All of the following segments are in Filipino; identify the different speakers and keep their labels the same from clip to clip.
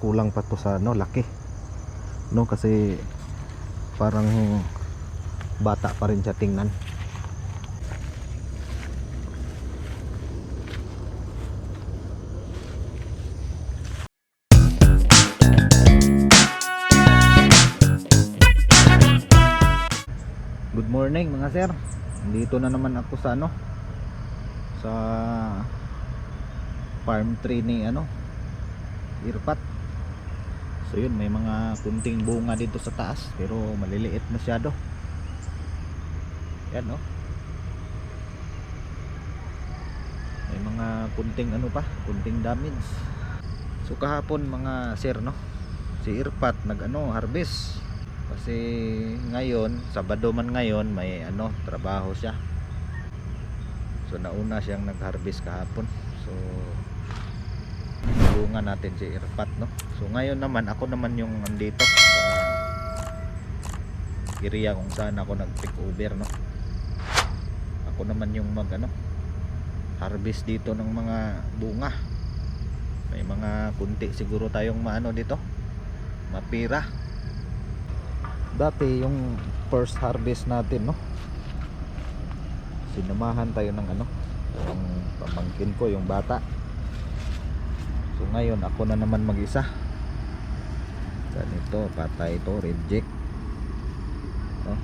Speaker 1: kulang pa to sa ano, laki no, kasi parang bata pa rin siya tingnan. Good morning mga sir, dito na naman ako sa ano, sa farm tree ni ano, Irpat. So yun, may mga kunting bunga dito sa taas pero maliliit masyado. Yan no, may mga kunting ano pa, kunting damage. So kahapon mga sir no, si Irpat nag ano, harvest. Kasi ngayon, Sabado man ngayon, may ano, trabaho siya. So nauna siyang nag-harvest kahapon. So tulungan natin si Irpat no. So ngayon naman, ako naman yung nandito sa area kung saan ako nag-take over no. Ako naman yung mag ano, harvest dito ng mga bunga. May mga kunti siguro tayong maano dito, mapira. Dati yung first harvest natin no, sinamahan tayo ng ano, yung pamangkin ko, yung bata. So ngayon ako na naman mag-isa. Ganito, patay ito, reject no?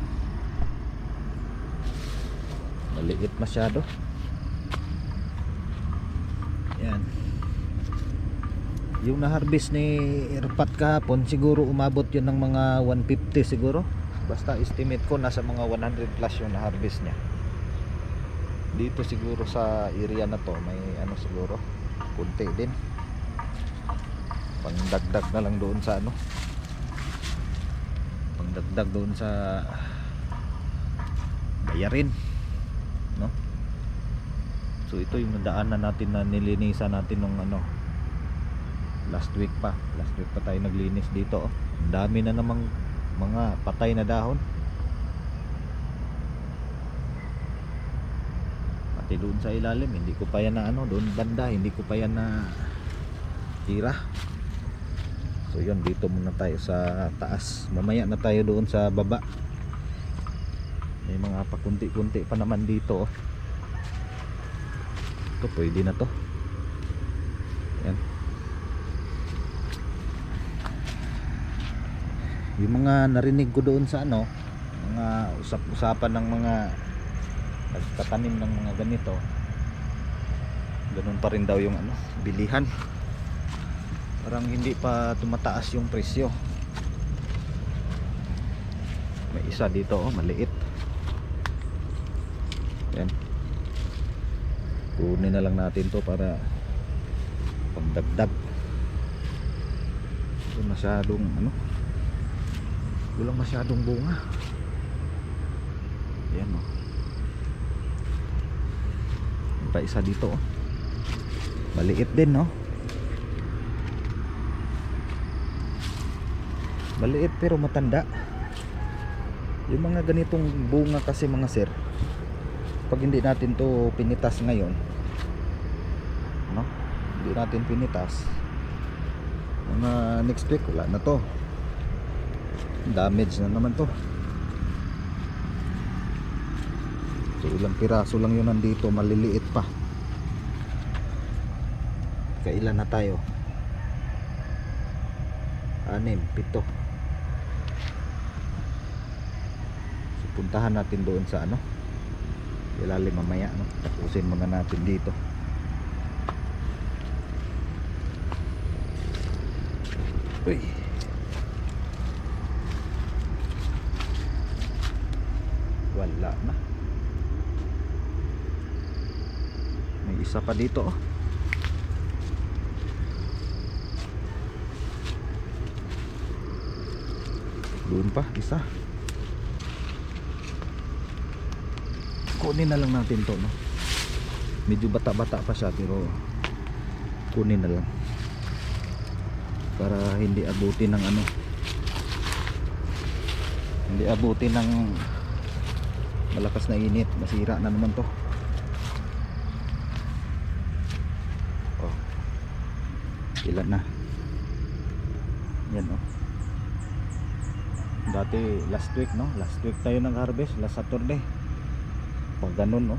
Speaker 1: Maliit masyado. Yan. Yung na-harvest ni Irpat kahapon, siguro umabot yun ng mga 150 siguro. Basta estimate ko nasa mga 100 plus yung na-harvest niya. Dito siguro sa area na to, may ano siguro, kunti din. Pangdagdag na lang doon sa ano, pangdagdag doon sa bayarin no. So ito yung nadaanan natin na nilinisan natin nung ano, last week pa tayo naglinis dito oh. Ang dami na namang mga patay na dahon, pati doon sa ilalim hindi ko pa yan na ano, doon banda hindi ko pa yan na tira. So yun, dito muna tayo sa taas, mamaya na tayo doon sa baba. May mga pakunti-kunti pa naman dito oh. Ito pwede na to. Yan, yung mga narinig ko doon sa ano, mga usap-usapan ng mga nagtatanim ng mga ganito, ganun pa rin daw yung ano, bilihan. Parang hindi pa tumataas yung presyo. May isa dito oh, maliit. Yan, kunin na lang natin to para pagdagdag. So masyadong ano, walang masyadong bunga. Yan o, pa isa dito oh, maliit din no, maliit pero matanda. Yung mga ganitong bunga kasi mga sir, pag hindi natin to pinitas ngayon no, hindi natin pinitas, mga next week wala na to, damage na naman to. So ilang piraso lang yun nandito, maliliit pa. Kailan na tayo? 6, 7. So puntahan natin doon sa ano, ilalim mamaya no? Tapusin mga natin dito. Uy, wala na. May isa pa dito oh. Doon pa isa. Kunin na lang natin to no, medyo bata-bata pa siya pero kunin na lang para hindi abutin ng ano, hindi abutin ng malakas na init, masira na naman to. Oh, ilan na? Yan oh. Dati last week no, last week tayo nag-harvest, last Saturday. Pag ganun no,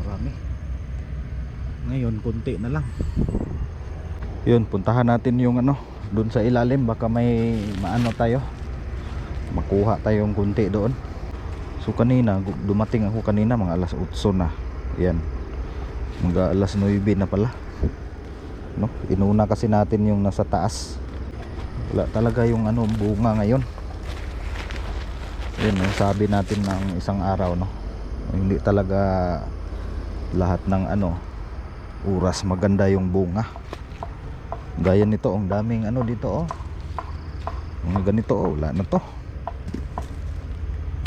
Speaker 1: marami. Ngayon kunti na lang. Yun, puntahan natin yung ano, doon sa ilalim, baka may maano tayo, makuha tayong kunti doon. So kanina, dumating ako kanina mga alas 8 na. Yan, mga alas 9 na pala no? Inuna kasi natin yung nasa taas. Wala talaga yung ano, bunga ngayon. Yun, sabi natin ng isang araw no, hindi talaga lahat ng ano oras maganda yung bunga. Gaya nito, ang daming ano dito oh, mga ganito oh, wala na to,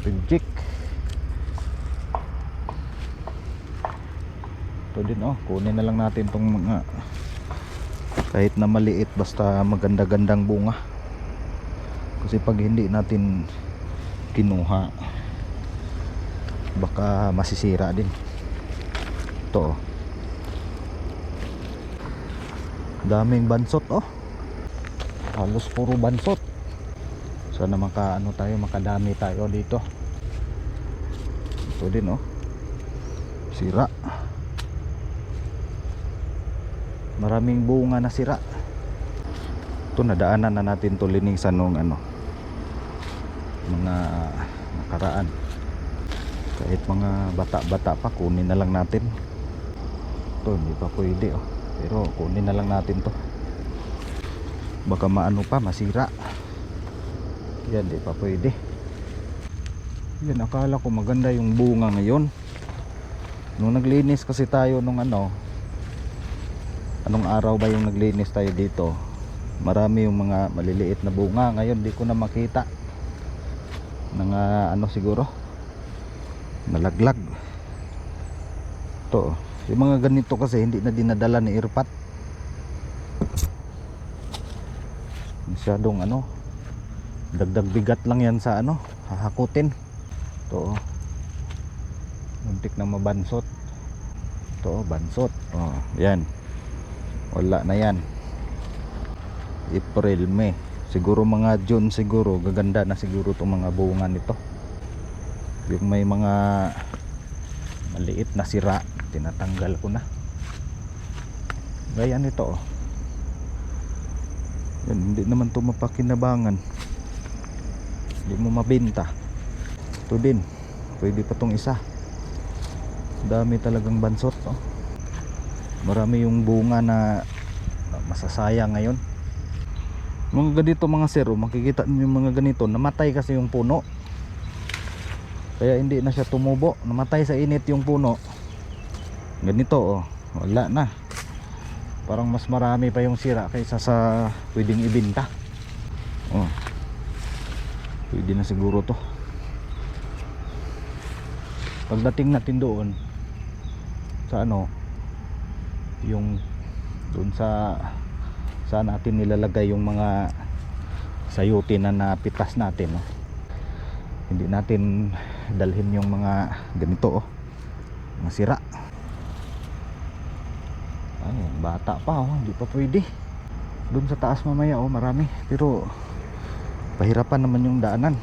Speaker 1: reject. Ito din oh, kunin na lang natin tong mga kahit na maliit, basta maganda-gandang bunga. Kasi pag hindi natin kinuha, baka masisira din. Ito oh, daming bansot oh, halos puro bansot. Sana maka ano tayo, makadami tayo dito. Ito din oh, sira. Maraming bunga na sira. Ito, nadaanan na natin to linisan nung ano, mga nakaraan. Kahit mga bata-bata pa, kunin na lang natin. Ito hindi pa pwede oh, pero kunin na lang natin to, baka maano pa, masira. Yan, di pa pwede. Yan, akala ko maganda yung bunga ngayon. Nung naglinis kasi tayo nung ano, anong araw ba yung naglinis tayo dito, marami yung mga maliliit na bunga. Ngayon di ko na makita ng ano, siguro nalaglag. Ito yung mga ganito kasi hindi na dinadala ni Irpat. Masyadong ano, dagdag bigat lang yan sa ano, hahakutin. Ito muntik na mabansot. Ito bansot oh, yan, wala na yan. April, May, siguro mga June siguro gaganda na siguro itong mga bunga nito. Yung may mga maliit na sira, tinatanggal ko na. Gaya nito oh. Yan, hindi naman ito mapakinabangan, hindi mo mabenta. Ito din, pwede pa itong isa. Dami talagang bansot oh. Marami yung bunga na masasayang ngayon. Mga ganito mga sir, makikita niyo yung mga ganito, namatay kasi yung puno. Kaya hindi na siya tumubo, namatay sa init yung puno. Ganito oh, wala na. Parang mas marami pa yung sira kaysa sa pwedeng ibenta. Oh, pwede na siguro to. Pagdating natin doon sa ano, yung doon sa saan natin nilalagay yung mga sayuti na napitas natin no? Hindi natin dalhin yung mga ganito oh, masira. Ay, bata pa oh, hindi pa pwede. Doon sa taas mamaya oh, marami, pero pahirapan naman yung daanan.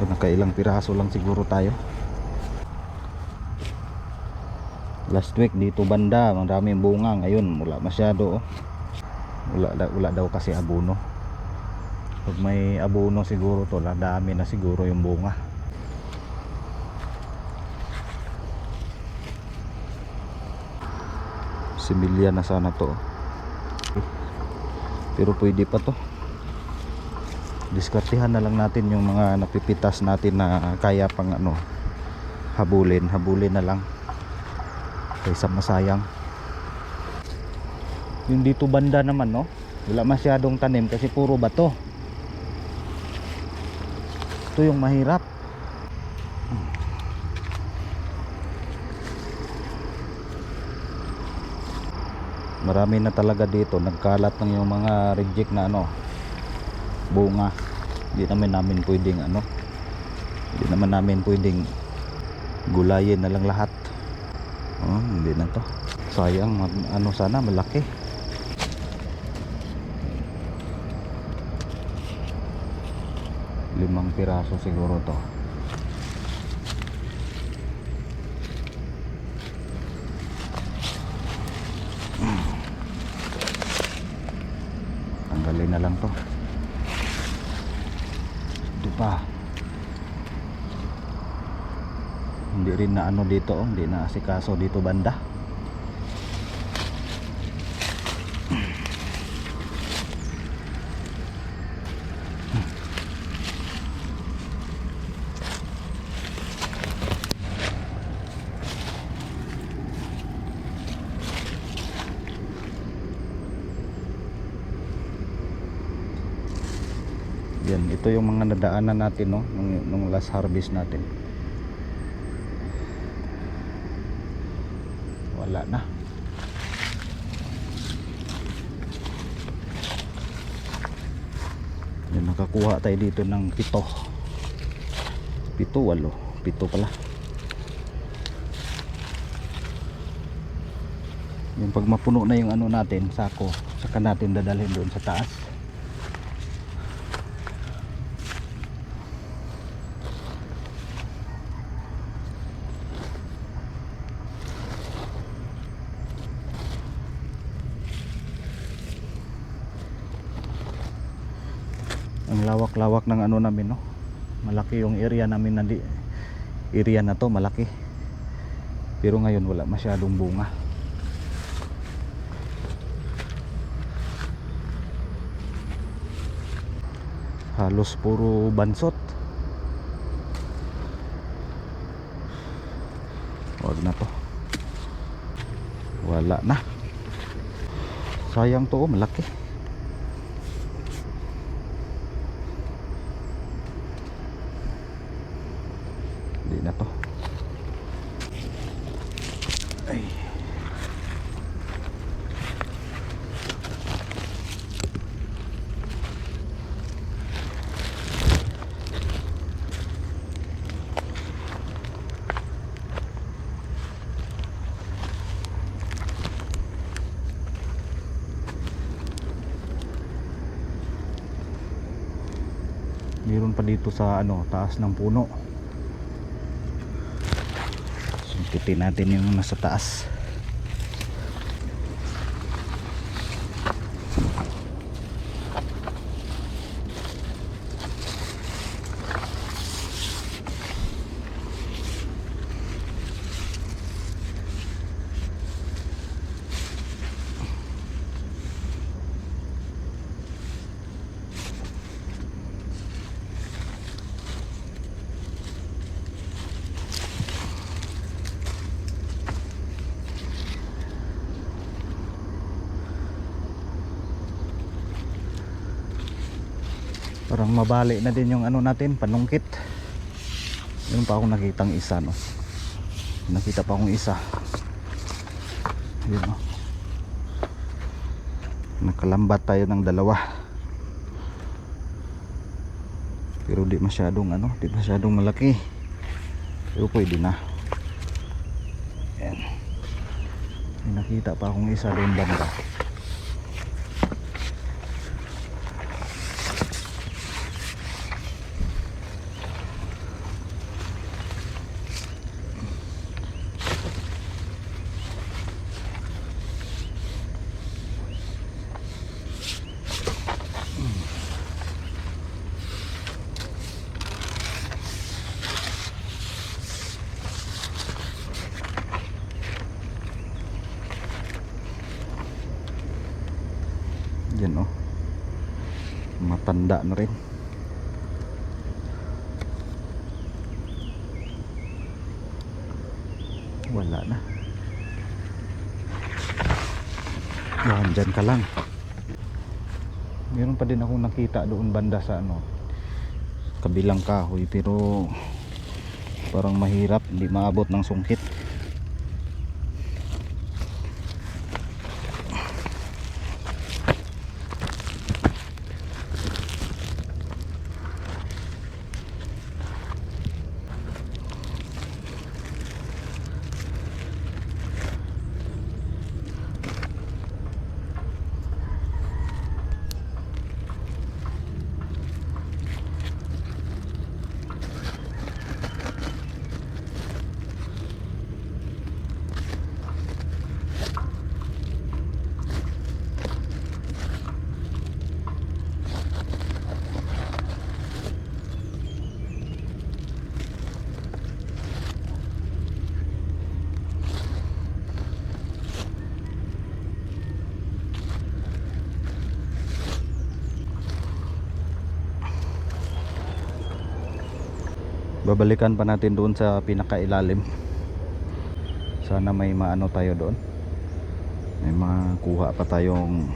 Speaker 1: Nakailang piraso lang siguro tayo. Last week dito banda maraming bunga, ngayon wala masyado oh. Wala daw kasi abono. Pag may abono siguro to, dami na siguro yung bunga. Similya na sana to, pero pwede pa to. Diskartihan na lang natin yung mga napipitas natin na kaya pang ano, habulin na lang kaysa masayang. Yung dito banda naman no, wala masyadong tanim kasi puro bato. Ito yung mahirap. Marami na talaga dito, nagkalat ng yung mga reject na ano, bunga. Hindi namin pwedeng ano, hindi naman namin pwedeng gulayin na lang lahat. Oh, hindi na to, sayang. Ano sana malaki. 5 piraso siguro to. Tanggalin na lang to. Ito pa. Hindi rin na ano dito, hindi na asikaso dito banda. Yan, ito yung mga nadaanan natin, no, nung last harvest natin. Wala na. Yan, nakakuha tayo dito ng 7, 8 pala. Yung pag mapuno na yung ano natin, sako, saka natin dadalhin doon sa taas. Ang lawak-lawak ng ano namin, no. Malaki yung area namin na area na to, malaki. Pero ngayon wala masyadong bunga. Halos puro bansot. Wag na to. Wala na. Sayang to, malaki. Hindi na to. Ay. Meron pa dito sa ano, taas ng puno. Sungkitin natin yung nasa taas. Parang mabali na din yung ano natin, panungkit. Meron pa akong nakitang isa, no. Nakita pa akong isa. Yun, no. Nakalambat tayo ng 2. Pero di masyadong ano, di masyadong malaki. Pero pwede na. Ayan. May nakita pa akong isa doon banda. Yan, oh. Matanda na rin. Wala na. Yan, dyan ka lang. Meron pa din akong nakita doon banda sa ano, kabilang kahoy, pero parang mahirap, hindi maabot ng sungkit. babalikan pa natin doon sa pinakailalim. Sana may maano tayo doon, may mga kuha pa tayong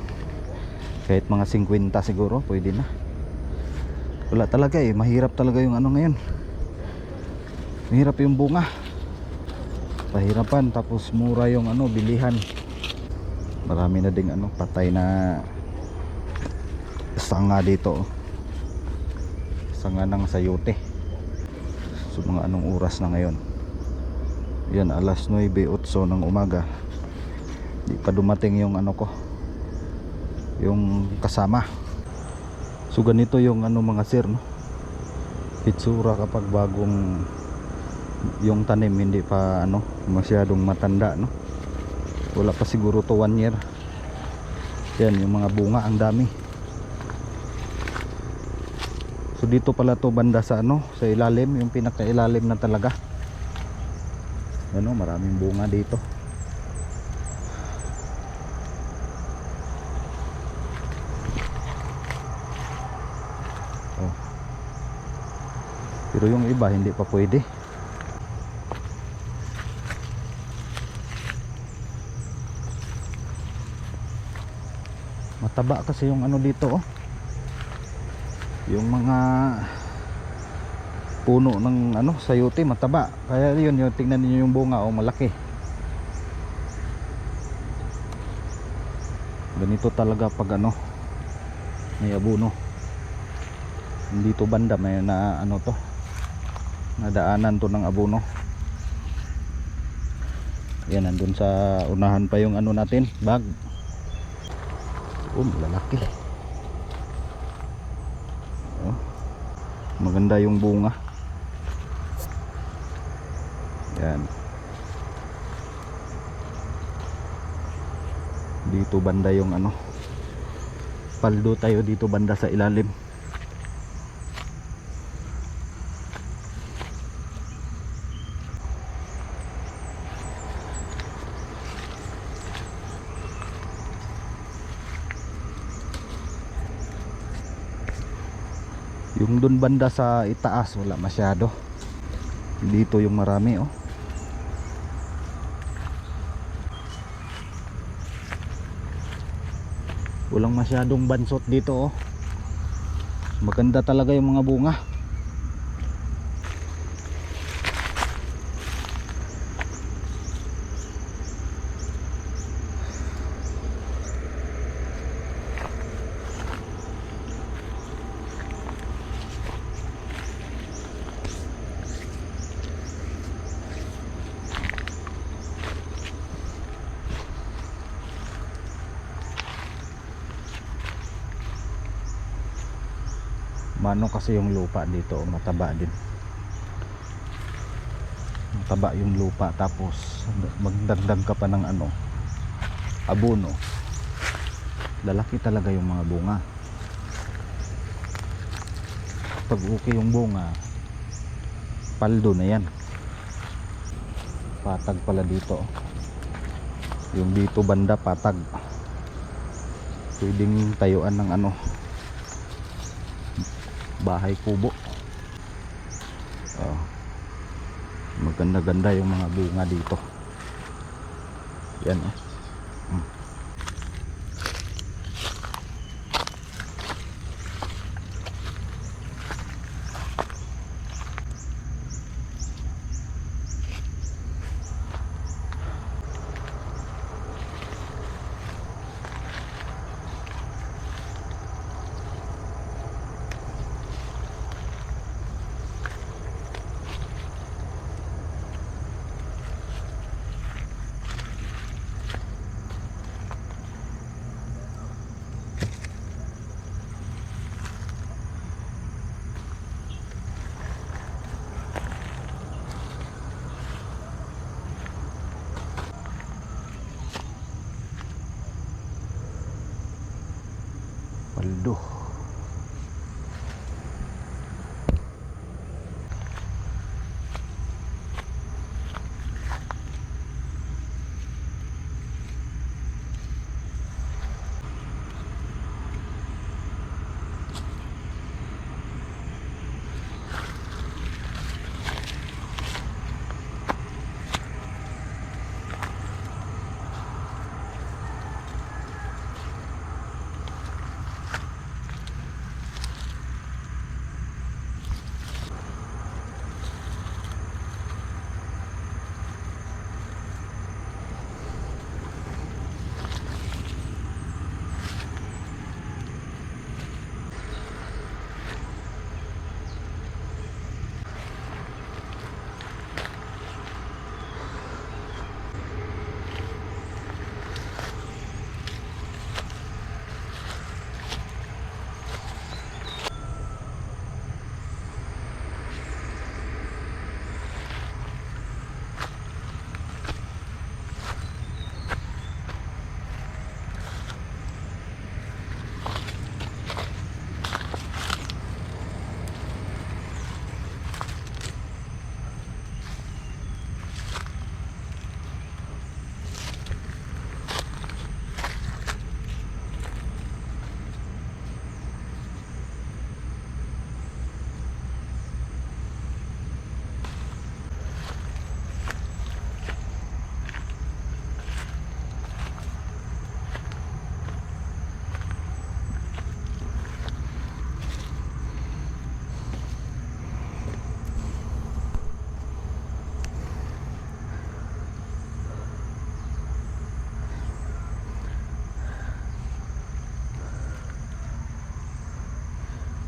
Speaker 1: kahit mga 50 siguro, pwede na. Wala talaga eh, mahirap talaga yung ano ngayon, mahirap yung bunga, pahirapan, tapos mura yung ano bilihan. Marami na ding ano patay na sanga dito, sanga ng sayote. So mga anong oras na ngayon? Yan, alas 9:08 ng umaga. Di pa dumating yung ano ko, yung kasama. So ganito yung ano mga sir, no? Itsura kapag bagong yung tanim, hindi pa ano masyadong matanda, no? Wala pa siguro to 1 year. Yan yung mga bunga, ang dami. So dito pala to banda sa ano, sa ilalim, yung pinakailalim na talaga. Ano, maraming bunga dito. Oh. Pero yung iba hindi pa pwede. Mataba kasi yung ano dito, oh. Yung mga puno ng ano sayote mataba, kaya yun yung tingnan niyo yung bunga, oh, malaki. Ganito talaga pag ano may abono. Dito banda may na ano to, nadaanan to ng abono. Yan, nandun sa unahan pa yung ano natin, bag. Lalaki. Oh, maganda yung bunga. Yan. Dito banda yung ano, paldo tayo dito banda sa ilalim. Yung dun banda sa itaas wala masyado. Dito yung marami, oh. Walang masyadong bansot dito, oh. Maganda talaga yung mga bunga. Mano kasi yung lupa dito, mataba din. Mataba yung lupa, tapos magdagdag ka pa ng ano, abono. Lalaki talaga yung mga bunga. Pag okay yung bunga, paldo na yan. Patag pala dito. Yung dito banda patag. Pwedeng tayuan ng ano, bahay kubo. Oh, maganda-ganda yung mga bunga dito. Yan, oh. Paldo.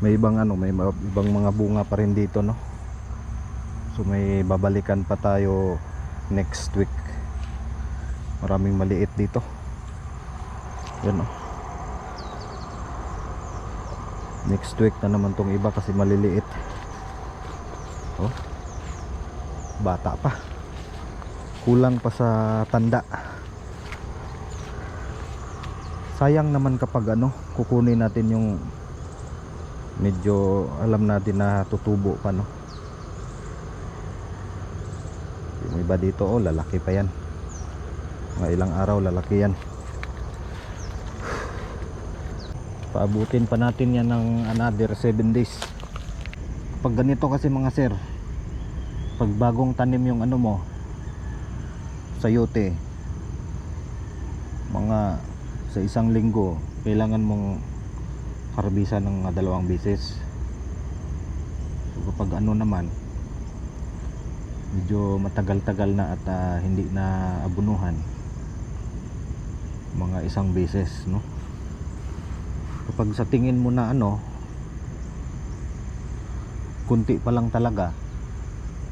Speaker 1: may ibang ibang mga bunga pa rin dito, no. So may babalikan pa tayo next week. Maraming maliit dito. Yan, oh. Next week na naman tong iba kasi maliliit. Oh, bata pa, kulang pa sa tanda. Sayang naman kapag kukunin natin yung medyo alam natin na tutubo pa, no. Yung iba dito, oh, lalaki pa yan. Mga ilang araw lalaki yan. Paabutin pa natin yan ng another 7 days. Pag ganito kasi mga sir, pag bagong tanim yung mo, sayote, mga sa isang linggo kailangan mong harbisan ng 2 beses. So kapag naman medyo matagal-tagal na at hindi na abunuhan, mga 1 beses, no. Kapag sa tingin mo na kunti pa lang talaga,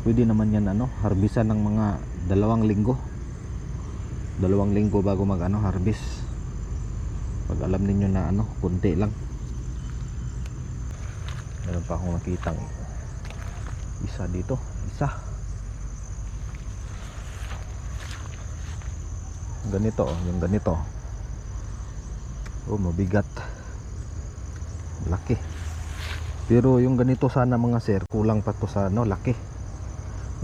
Speaker 1: pwede naman yan harbisan ng mga 2 linggo. 2 linggo bago mag harvest. Pag alam ninyo na kunti lang. Meron pa akong nakitang isa dito, isa ganito, yung ganito, oh, mabigat, laki. Pero yung ganito sana mga sir, kulang pa to sa laki,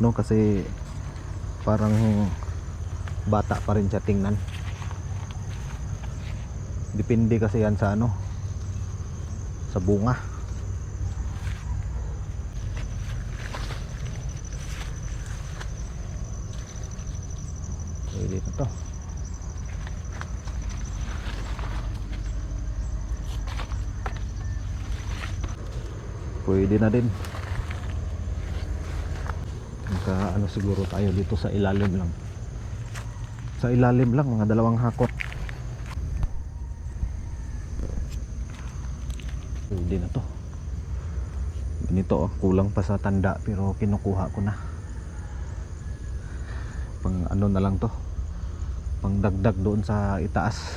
Speaker 1: no, kasi parang bata pa rin siya tingnan. Depende kasi yan sa sa bunga. Pwede na to. Pwede na din. Siguro tayo dito sa ilalim lang. Sa ilalim lang, mga 2 hakot. Pwede na to. Ganito, oh, kulang pa sa tanda pero kinukuha ko na. Pang na lang to, pang dagdag doon sa itaas.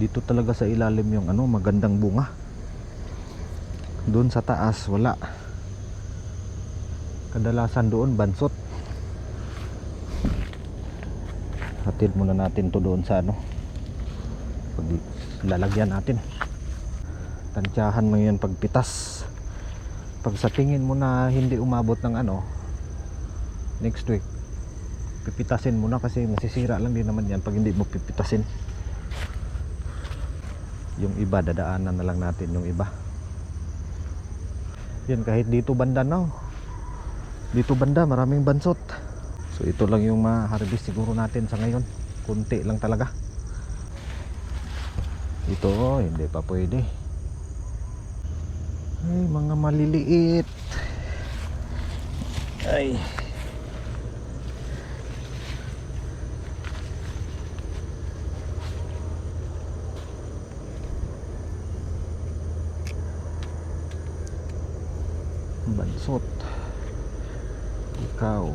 Speaker 1: Dito talaga sa ilalim yung magandang bunga. Doon sa taas wala. Kadalasan doon bansot. Hatid muna natin to doon sa pag lalagyan natin. Tansyahan mo yan pagpitas. Pag sa tingin mo na hindi umabot ng next week, pipitasin mo na kasi masisira lang din naman yan pag hindi mo pipitasin. Yung iba dadaanan na lang natin, yung iba. Yan, kahit dito banda dito banda maraming bansot. So ito lang yung ma-harvest siguro natin sa ngayon. Kunti lang talaga. Ito hindi pa pwede. Ay, mga maliliit. Ay, bansot. Ikaw.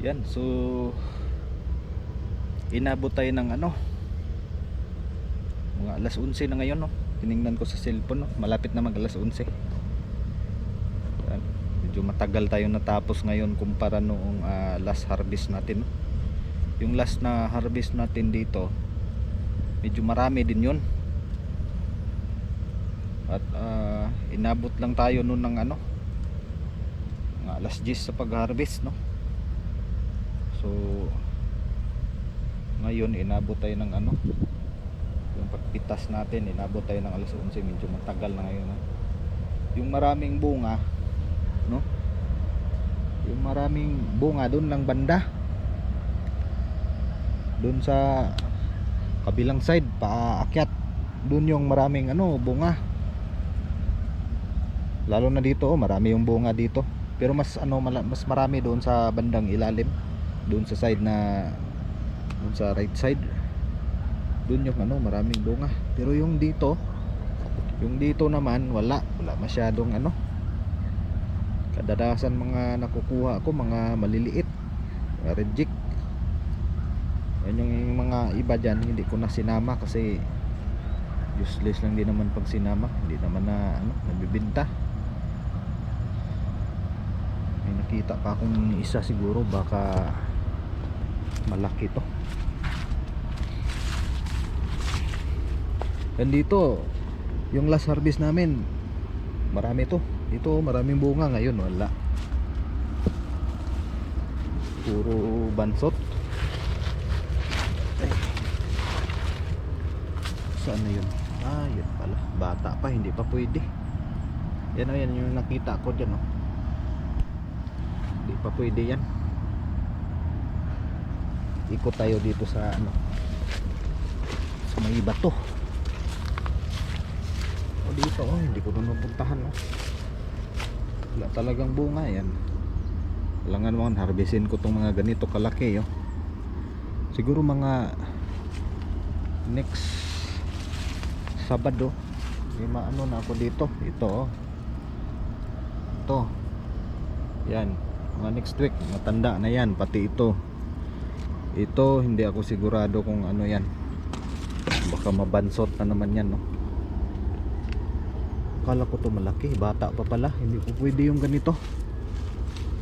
Speaker 1: Yan, so inabot tayo ng ano, mga alas 11 na ngayon, no. Tiningnan ko sa cellphone, no, malapit na mag alas 11. Yan, medyo matagal tayo natapos ngayon kumpara noong last harvest natin, no. Yung last na harvest natin dito, medyo marami din yun. At inabot lang tayo noon ng ano, mga alas 10 sa pag-harvest, no. So ngayon inabot tayo ng ano, yung pagpitas natin, inabot tayo ng alas 11. Medyo matagal na ngayon, no? Yung maraming bunga, no, yung maraming bunga doon lang banda, doon sa kabilang side paakyat, doon yung maraming ano, bunga. Lalo na dito, marami yung bunga dito. Pero mas ano, mas marami doon sa bandang ilalim, doon sa side na, doon sa right side, doon yung ano, maraming bunga. Pero yung dito naman wala masyadong ano. Kadalasan mga nakukuha ko mga maliliit, reject. Yan yung mga iba dyan, hindi ko na sinama kasi useless lang din naman pag sinama, hindi naman na ano, nabibinta. May nakita pa akong isa, siguro baka malaki to. Yan dito, yung last harvest namin, marami to. Dito maraming bunga, ngayon wala. Puro bansot. Saan na yun? Ah, yun pala. Bata pa, hindi pa pwede. Yan o, yan yung nakita ko dyan, o. Hindi pa pwede yan. Ikot tayo dito sa ano, sa may bato. O dito, o, hindi ko na napuntahan, o. Wala talagang bunga yan. Kailangan naman harvestin ko tong mga ganito kalaki, o. Siguro mga next Sabado, may maano na ako dito. Ito, oh. Ito. Yan, mga next week matanda na yan, pati ito. Ito hindi ako sigurado kung ano yan, baka mabansot na naman yan, no. Akala ko to malaki, bata pa pala. Hindi po pwede yung ganito.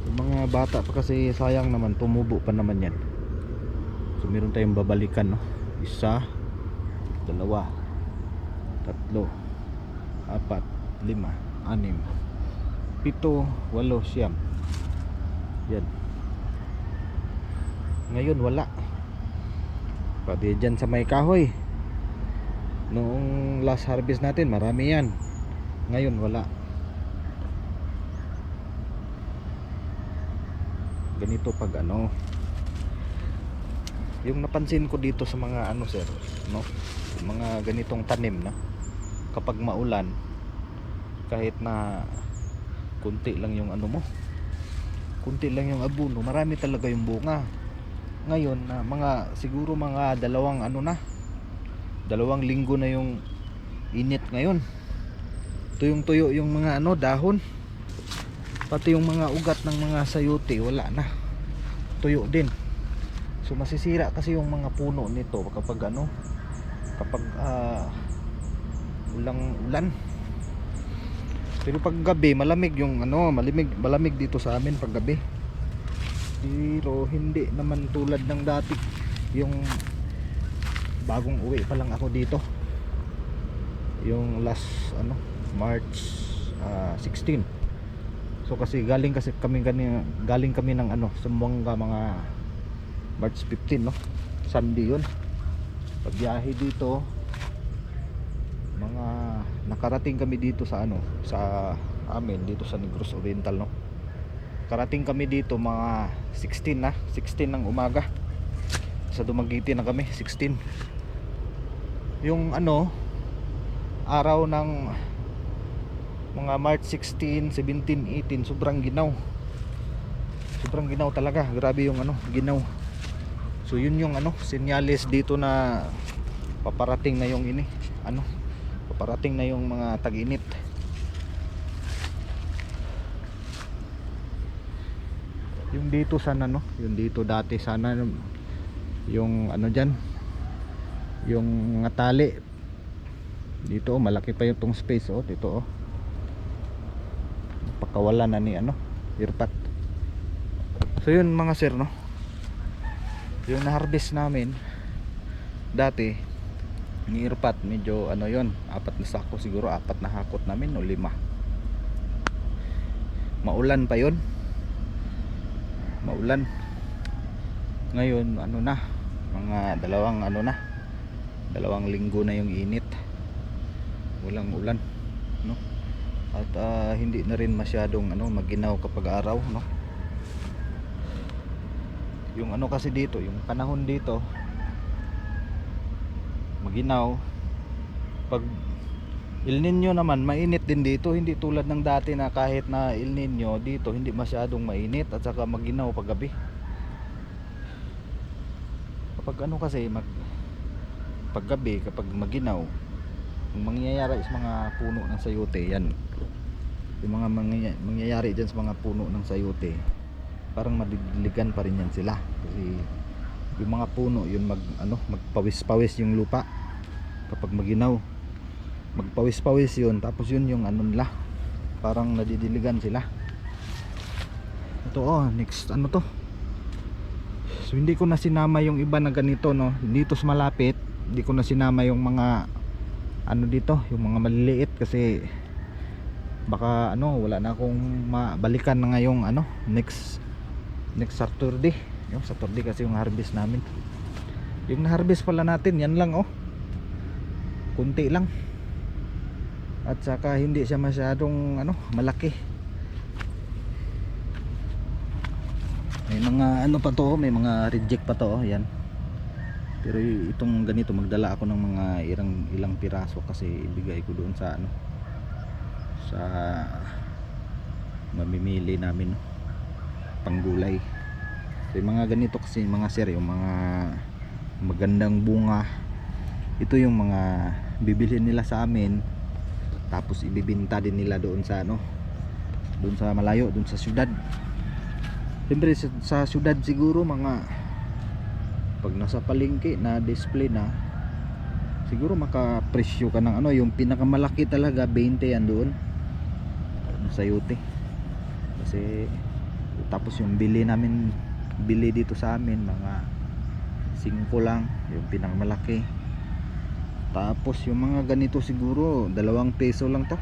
Speaker 1: Yung mga bata pa kasi, sayang naman, tumubo pa naman yan. So meron tayong babalikan, no. 1, 2, 3, 4, 5, 6, 7, 8, 8, 9. Yan. Ngayon wala. Pati dyan sa may kahoy, noong last harvest natin marami yan. Ngayon wala. Ganito pag ano, yung napansin ko dito sa mga ano, sir, no, mga ganitong tanim na kapag maulan, kahit na kunti lang yung ano mo, kunti lang yung abono, marami talaga yung bunga. Ngayon na mga siguro mga 2 linggo na yung init ngayon, tuyong-tuyo yung mga ano, dahon, pati yung mga ugat ng mga sayote wala na, tuyo din. So masisira kasi yung mga puno nito kapag ano, kapag ulang-ulan. Pero pag gabi malamig yung ano, malamig dito sa amin pag gabi. Pero hindi naman tulad ng dati, yung bagong uwi pa lang ako dito, yung last ano, March 16. So kasi galing kami ng ano, Sumbuanga, mga March 15, no, Sunday yun. Pagbiyahe dito, mga nakarating kami dito sa ano, sa amin dito sa Negros Oriental, no. Karating kami dito mga 16 ng umaga. Sa Dumaguete na kami 16. Yung ano, araw ng mga March 16, 17, 18, sobrang ginaw. Sobrang ginaw talaga, grabe yung ano, ginaw. So yun yung ano, senyales dito na paparating na yung ini, ano, paparating na yung mga tag-init. Yung dito sana no, yung dito dati sana yung ano diyan, yung mga tali dito, malaki pa yung tong space oh, dito oh. Pagkawalan na ni ano, irpat. So yun mga sir no, yung na-harvest namin dati ni irpat, medyo ano yun, 4 na sako siguro, 4 na hakot namin o 5. Maulan pa yun, maulan. Ngayon ano na, mga dalawang linggo na yung init, walang ulan no. At hindi na rin masyadong ano, maginaw kapag araw no. Yung ano kasi dito, yung panahon dito maginaw. Pag El Nino naman, mainit din dito, hindi tulad ng dati na kahit na El Nino dito hindi masyadong mainit at saka maginaw paggabi. Kapag ano kasi paggabi, kapag maginaw, yung mangyayari sa mga puno ng sayote, yan yung mga mangyayari dyan sa mga puno ng sayote, parang madidiligan pa rin yan sila kasi yung mga puno yun magpawis-pawis yung lupa kapag maginaw, magpawis-pawis yun, tapos yun yung ano nila, parang nadidiligan sila. Ito oh, next ano to. So hindi ko na sinama yung iba na ganito no, dito sa malapit hindi ko na sinama yung mga ano dito, yung mga maliliit kasi baka ano, wala na akong mabalikan na ngayong ano, next Saturday. Yung Saturday kasi yung harvest namin. Yung na-harvest pala natin, yan lang oh, kunti lang. At saka hindi siya masyadong ano, malaki. May mga ano pa to, may mga reject pa to oh, yan. Pero itong ganito, magdala ako ng mga ilang piraso kasi ibigay ko doon sa ano, sa mamimili namin no, panggulay. So yung mga ganito kasi mga sir, yung mga magandang bunga, ito yung mga bibilhin nila sa amin, tapos ibibinta din nila doon sa ano, doon sa malayo, doon sa syudad. Siyempre sa syudad siguro mga, pag nasa palengke na display na, siguro makapresyo ka ng ano, yung pinakamalaki talaga 20 yan doon sa sayote. Kasi tapos yung bili dito sa amin mga 5 lang yung pinakamalaki. Tapos yung mga ganito siguro 2 peso lang to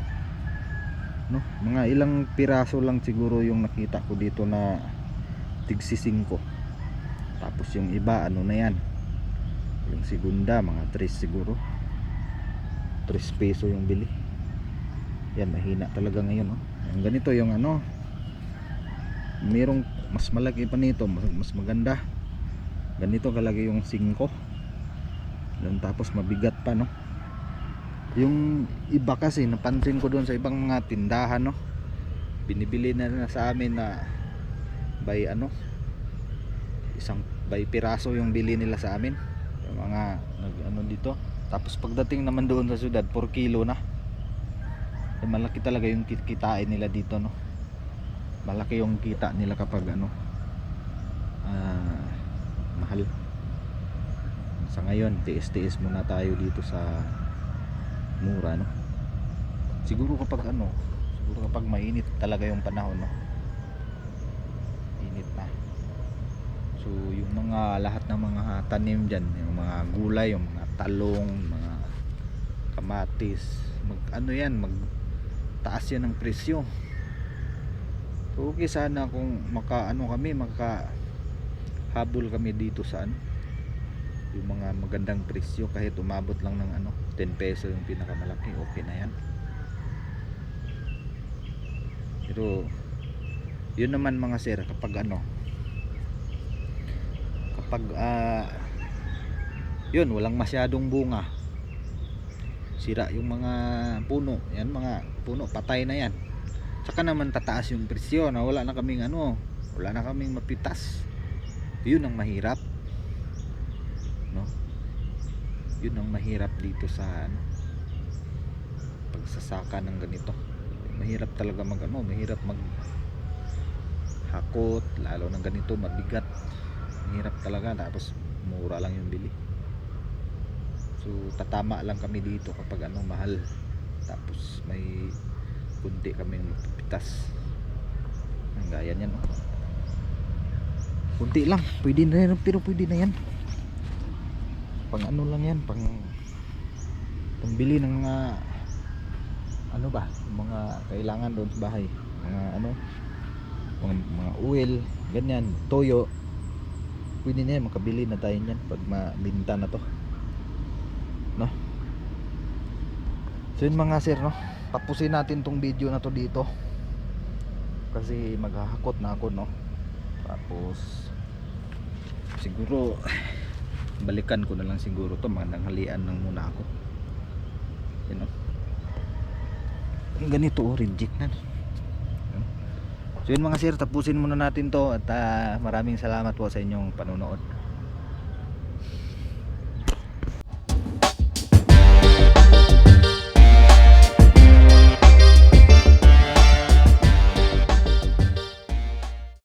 Speaker 1: no, mga ilang piraso lang siguro yung nakita ko dito na tigsi 5. Tapos yung iba ano na yan, yung segunda mga 3 siguro, 3 peso yung bili. Yan, mahina talaga ngayon no. Yung ganito yung ano, merong mas malaki pa nito, mas maganda. Ganito kalaki yung 5. Dan tapos mabigat pa no. Yung iba kasi napansin ko doon sa ibang mga tindahan no, binibili na sa amin na by ano, by piraso yung bili nila sa amin, yung mga ano dito. Tapos pagdating naman doon sa syudad 4 kilo na. Malaki talaga yung kitain nila dito no. Malaki yung kita nila kapag ano, mahal. Sa ngayon tiis-tiis muna tayo dito sa mura no. Siguro kapag ano, siguro kapag mainit talaga yung panahon no, init na. So yung mga lahat ng mga tanim dyan, yung mga gulay, yung mga talong, mga kamatis, ano yan, taas yan ng presyo. So okay sana kung makahabol kami dito sa ano, yung mga magandang presyo, kahit umabot lang ng ano 10 peso yung pinakamalaki, okay na yan. Pero yun naman mga sir, kapag ano, kapag yun walang masyadong bunga, sira yung mga puno, yan mga puno patay na yan, saka naman tataas yung presyo na wala na kaming ano, wala na kaming mapitas. Yun ang mahirap no, yun ang mahirap dito sa ano, pagsasaka ng ganito. Mahirap talaga mag ano, mahirap mag hakot, lalo ng ganito mabigat, hirap talaga, tapos mura lang yung bili. So tatama lang kami dito kapag ano mahal, tapos may kunti kaming pitas. Ang gaya niyan, oh. Kunti lang, pwede na yan, pero pwede na yan. Pang ano lang yan, pangbili ng mga ano ba, mga kailangan doon sa bahay, mga ano, mga oil, ganyan, toyo. Pwede na yan, makabili na tayo niyan pag mabinta na to, no? So yun mga sir, no, tapusin natin tong video na to dito kasi maghahakot na ako, no. Tapos siguro balikan ko na lang siguro to, mananghalian lang muna ako, you know. Ganito, oh, reject na. So yun mga sir, tapusin muna natin to at maraming salamat po sa inyong panonood.